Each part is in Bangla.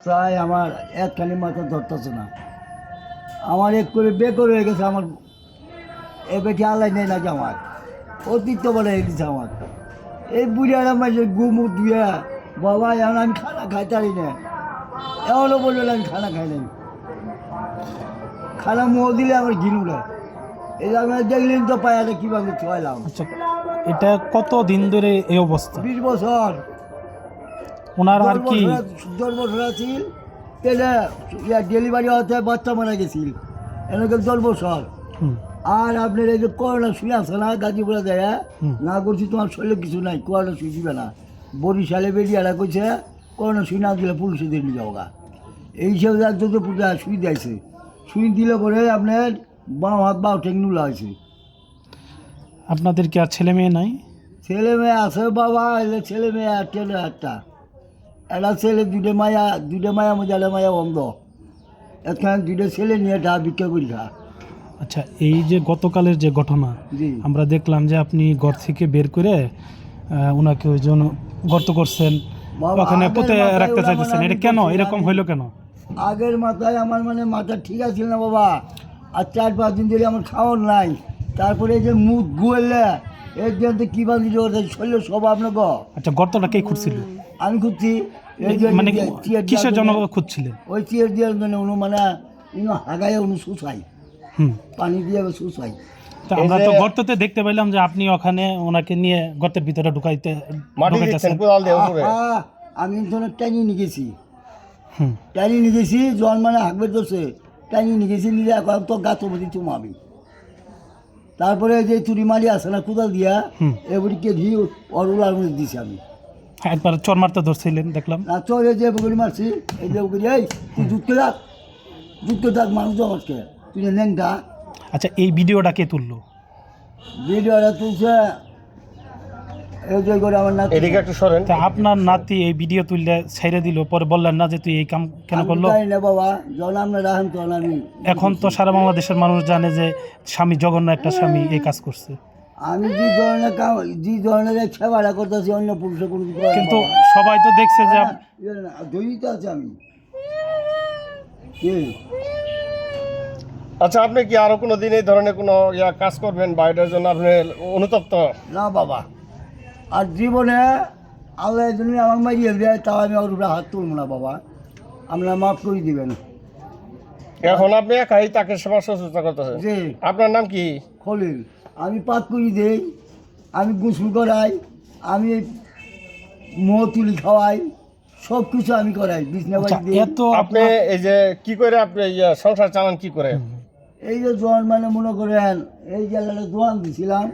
প্রায় আমার একখানি মাথা ধরতেছে না। আমার এক করে বেকর হয়ে গেছে। আমার এ বেটি আল্লাহ নেই নাকি আমার অতীত বলে গেছে আমার এই বুড়িয়ারা মাঝে গুমু দিয়ে বাবা এখন আমি খানা খাইতারি না। এমনও বললো আমি খানা খাই নাই, খানা মোহ দিলে আমার ঘিনুরা এই আমি দেখলেন তো পায়াটা কীভাবে ছয়লাম। আচ্ছা, এটা কত দিন ধরে এই অবস্থা? 20 বছর। ওনার আর কি 10 বছর আছিল তেলে ডেলিভারি হতে বাচ্চা মারা গেছিল এনেকে 10 বছর। হুম, আর আপনার এই যে করোনা শুয়ে আছে না গাজীপুরে দেয় হুম। না করছি তোমার শরীরে কিছু নাই, করোনা শুয়ে দিবে না। বরিশালে বেরিয়ারা কইছে করোনা শুয়ে না দিলে পুলিশে দিয়ে নিয়ে যাওয়া এইসব একজন পূজা শুই দিয়েছে। শুই দিলে পরে আপনার বাম হাত বাউ ঠেক নুলা হয়েছে। আপনাদের কি আর ছেলে মেয়ে নাই? ছেলে মেয়ে আছে বাবা, এলে ছেলে মেয়ে একটা ছেলে দুটো মায়া মজালে মায়া অন্ধ। এখানে দুটো ছেলে নিয়ে ঢা ভিক্ষা করি খা। আচ্ছা, এই যে গতকালের যে ঘটনা, জি আমরা দেখলাম যে আপনি ঘর থেকে বের করে ওনাকে ওই জন্য গর্ত করছেন, বাবা, ওখানে আগের পুঁতে মাথায় রাখতে ওরা চাইতেছেন। মানে এটা আমি কেন করছি, এরকম হইলো কেন? আগের মাথায় আমার মানে মাথা ঠিক আছিল না বাবা। আর 4-5 দিন ধরে আমার খাওয়ার নাই। তারপরে এই যে মুখ গুয়েলে এর জন্য কী বান্ধি শরীর সব আপনার আচ্ছা, গর্তটা কে খুঁড়ছিল? আমি খুঁজছি এই যে মানে চেয়ার কিসের জন্য খুঁজছিলেন? ওই চেয়ার দেওয়ার জন্য উনি মানে উনি হাগায় উনি শুষাই হুম, পানি দিয়ে শুষাই। তো আমরা তো গর্ততে দেখতে পাইলাম যে আপনি ওখানে ওনাকে নিয়ে গর্তের ভিতরে ঢুকাইতেছেন। আমি ধরুন টাইনি নিয়ে গেছি, হুম, টাইনি নিয়ে গেছি জন মানে হাঁকবে ধরছে টাইনি নিয়ে গেছি নিয়ে এখন তো গাছ বলি চুমাবি। তারপরে যে চুরি মারি আছে না কোদাল দিয়া হুম। এবারকে ঘি অরুলার মধ্যে দিছি আমি। একবার চর মারতে ধরছিলেন দেখলাম। না চলে যে বগরি মারছি এই যে বগরি এই তুই দুধকে থাক মানুষ আমাকে তুই ল্যাংটা। আচ্ছা, এই ভিডিওটা কে তুললো? ভিডিওটা তুলছে এই যে করে আমার নাতি। এদিকে একটু সরেন। তা আপনার নাতি এই ভিডিও তুললে ছেড়ে দিল, পরে বললেন না যে তুই এই কাম কেন আমি করলো? জানি না বাবা, যখন আমরা রাখেন তখন আমি এখন তো সারা বাংলাদেশের মানুষ জানে যে স্বামী জঘন্য একটা স্বামী এই কাজ করছে, আমি যে ধরনের সেবাটা করতেছি অন্য পুরুষে কোনো কিছু করে না কিন্তু বাবা। সবাই তো দেখছে যে হ্যাঁ, জড়িত আছে আমি কি? আচ্ছা, আপনি কি আরো কোনো দিন এই ধরনের কোনো কাজ করবেন বা এটার জন্য আপনি অনুতপ্ত? না বাবা, আর জীবনে আল্লাহ জন্য আমার মারিয়ে দেয় তাও আমি ওর উপরে হাত তুলব না বাবা, আপনারা মাফ করে দিবেন। এখন আপনি একাই তাকে সেবা শুশ্রূষা করতেছেন। যে আপনার নাম কি? খলিল, আমি পাক করে দেই, আমি গোসল করাই, আমি মোহ তুলি খাওয়াই, সব কিছু আমি করাই বিছনা আচ্ছা, বাড়ি দিই। এত আপনি এই যে কি করে আপনি সংসার চালান কি করে? এই যে জোয়ান মানে মনে করেন এই জায়গাটা দোয়ান দিছিলাম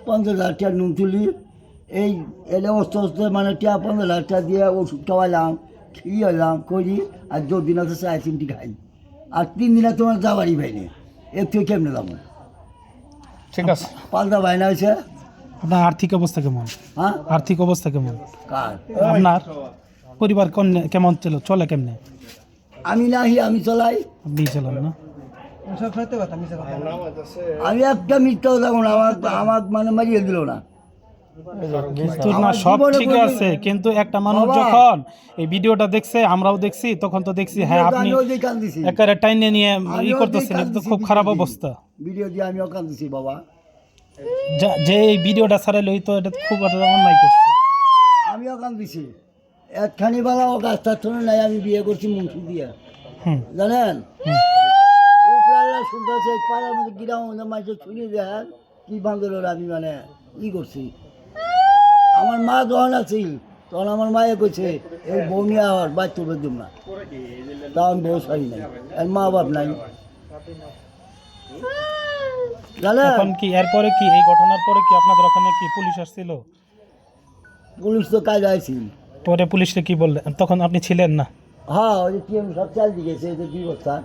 50,000 টাকা নুন তুলি, এই এটা অস্তে অস্তে মানে 15,000 টাকা দিয়ে ওষুধ খাওয়াইলাম, খেয়ে করি। আর 2 দিন আছে 3 খাই, আর 3 দিনে তোমার যাবারই ভাইনি একটু কেমনে যাবো। ঠিক আছে। পাল্টা ভাইনা হয়েছে। আপনার আর্থিক অবস্থা কেমন? হ্যাঁ আর্থিক অবস্থা কেমন কার? আপনার? পরিবার কেমন চলে কেমনে? আমি নাহি, আমি চলাই। আপনি চালান না? আমি একটা মিথ্যা কথা বললাম, আমার মানে মারিয়ে দিল না। তো না, আমার সব জীবনে ঠিক কোনোদিন- আছে, কিন্তু একটা মানুষ বাবা। যখন এই ভিডিওটা দেখছে, আমরাও দেখছি, তখন তো দেখছি হ্যাঁ আপনি আমিও যে কান্দিছি, একেবারে টাইনে নিয়ে আমিও করতেছেন, যে এটা তো কান্দিছি খুব খারাপ ভিডিও দিয়ে। অবস্থা। ভিডিও দিয়ে আমিও কান্দিছি বাবা। যে এই ভিডিওটা ছাড়াইলো তো এটা খুব একটা অন্যায় করছে। আমিও কান্দিছি। একখানি বেলা ও গাছটার শুনে নাই আমি বিয়ে করছি মুন্সি দিয়ে, হুম, জানেন। হুম। উপরাল্লা শুনতেছে পাড়ার মধ্যে গিরাম মাঝে শুনে দেন কি বান্ধবের আমি মানে ই করছি। আমার মা যখন আছিল তখন আমার মায়ে কইছে এই বউ নিয়ে আর বাচ্চা বেঁধুম না, তখন বউ সারি নাই, আর মা বাপ নাই, জানেন। এখন কি এরপরে কি এই ঘটনার পরে কি আপনাদের ওখানে কি পুলিশ আসছিল? পুলিশ তো কাজ আইছিল। পরে পুলিশকে কি বললেন? তখন আপনি ছিলেন না? হ্যাঁ ওই যে টিএম সব চাল দিয়েছে এই যে 2 বস্তা।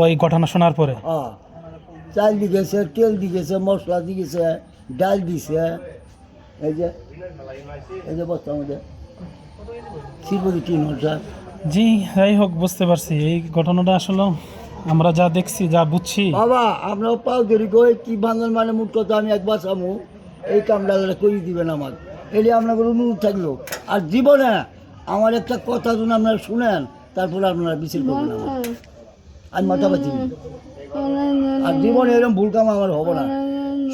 ওই ঘটনা শোনার পরে হ্যাঁ চাল দিয়েছে, তেল দিয়েছে, মশলা দিয়েছে, ডাল দিছে, এই যে বস্তার মধ্যে শিবদি 3 বস্তা। জি, যাই হোক, বুঝতে পারছি এই ঘটনাটা আসলে আমরা যা দেখছি, যা বুঝছি। বাবা আপনার পাও ধরি কই কি বান্ধব মানে মুখ কথা আমি একবার সামু এই কামটা করে দিবেন আমার, এটি আপনার অনুরোধ থাকলো। আর জীবনে আমার একটা কথা যদি আপনারা শুনেন তারপরে আপনারা বিচার করবেন আমার। আমি মাথা পাচ্ছি আর জীবনে এরকম ভুল কাম আমার হবো না।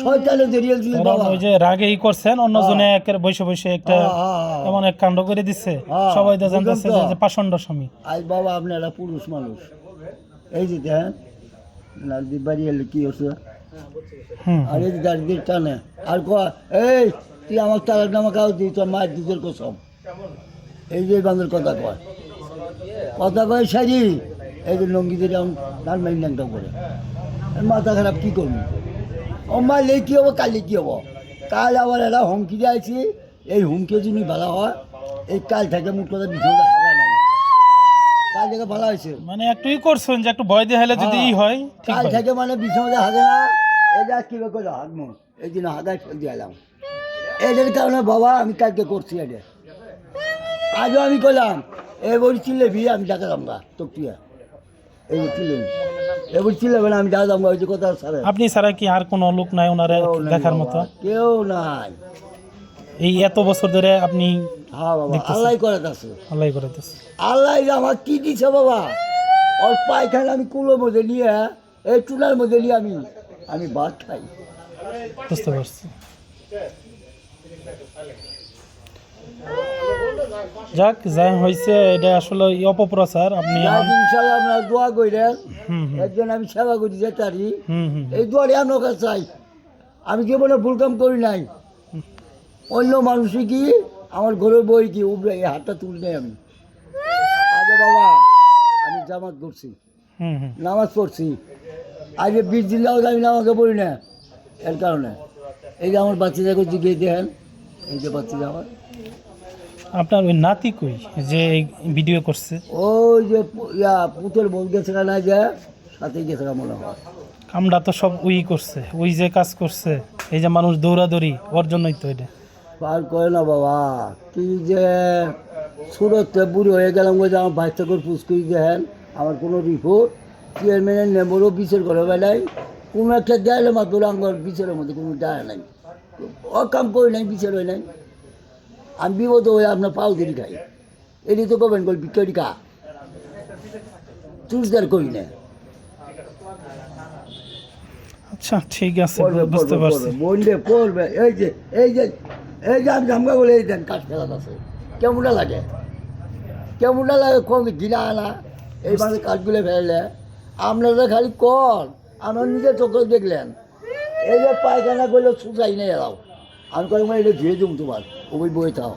শয়তানের জেরিয়াল ছিল কারণ বাবা। ওই যে রাগেই করছেন অন্যজনে একের বসে বসে একটা এমন এক কাণ্ড করে দিচ্ছে, সবাই তো জানতেছে যে পাষণ্ড স্বামী। আজ বাবা আপনারা পুরুষ মানুষ, এই যে দেখেন নারদির বাড়ি এলে কি হচ্ছে, হুম আর এই যে দাঁড়িয়ে টানে আর কয় এই তুই আমার তালাক নামা কাউ দিই তোর মায়ের দুধের কসম। এই যে বান্ধব কথা কয় সারি এই যে লঙ্গিদের এমন তার মাইন ন্যাংটা করে মাথা খারাপ কী করবি। ও মারলে কী হবো, কালে কী হবো, কাল আবার এরা হুমকি দিয়ে আইছি, এই হুমকি যদি ভালো হয় এই কাল থেকে মুখ কথা বিছানা হাগা নাই, কাল থেকে ভালো হয়েছে মানে একটুই করছেন যে একটু ভয় দিয়ে হলে যদি ই হয় ঠিক কাল হয়। থেকে মানে বিছানা হাগে না, এটা কীভাবে করে হাগমো, এই জন্য হাগায় ফেল দিয়ে এলাম। এদের কারণে বাবা আমি কালকে করছি এটা, আজও আমি করলাম এবার চিল্লেবি আমি দেখালাম গা তোকিয়া, এবার চিল্লেবি এবার চিল্লেবে না আমি দেখালাম গা, ওই যে কথা সারে আপনি ছাড়া কি আর কোনো লোক নাই ওনারে দেখার মতো? কেউ নাই। এই এত বছর ধরে আপনি হ্যাঁ বাবা দেখতেছি। আল্লাহ করে আছে, আল্লাহ করে দিচ্ছে। আল্লাহ আমার কি দিছে বাবা, ওর পায়খানা আমি কুলোর মধ্যে নিয়ে এই চুলার মধ্যে নিয়ে আমি ভাত খাই। বুঝতে পারছি। যাক যা হয়েছে এটা আসলে এই অপপ্রচার আপনি ইনশাল্লাহ আপনারা দোয়া করেন, হুম হুম একজন আমি সেবা করি যেতারি, হুম হুম এই দোয়ারে আপনার কাছে চাই। আমি জীবনে ভুল কাম করি নাই, অন্য মানুষই কি আমার ঘরের বই কি উপরে এই হাতটা তুলি নাই আমি। আগে বাবা আমি জামাত করছি, হুম হুম নামাজ পড়ছি, আগে 20 দিন যাও আমি নামাজও পড়ি না, এর কারণে এই যে আমার বাচ্চাদেরকে জিজ্ঞেস দেখেন, এই যে বাচ্চা আমার আপনার ওই নাতি কই যে এই ভিডিও করছে? ওই যে পুতের বল গেছে না যে সাথে গেছে মনে হয়। কামটা তো সব ওই করছে, ওই যে কাজ করছে, এই যে মানুষ দৌড়াদৌড়ি ওর জন্যই তো এটা। পার করে না বাবা, কি যে সুরতে বুড়ি হয়ে গেলাম বলে আমার বাচ্চা করে পুষ্করি দেখেন, আমার কোনো রিপোর্ট চেয়ারম্যানের নেমরও বিচার করে বেলায় কোনো একটা দেয়ালে মাত্র আমার বিচারের মধ্যে কোনো দেয় নাই, ও কাম করি নাই, বিচার হয় নাই। আমি বিপদ হয়ে আপনার পাও ধরি খাই, এটি তো করবেন বল বিক্রি কা চুজদার করি না। আচ্ছা ঠিক আছে, পড়বে বুঝতে পড়বে পারছি। পড়বে বললে পড়বে। এই যে এই যে এই যে আমি ঝামকা বলে এই দেন কাজ ফেলাত আছে, কেমনটা লাগে, কেমনটা লাগে কম ঘিরা আনা এই মানুষ কাজগুলো ফেললে আপনারা খালি কর, আমার নিজের চোখে দেখলেন এই যে পায়খানা করলে সুচাই নেই এলাও, আমি কয়েক এটা ধুয়ে দেবো তোমার ওই বই থাও।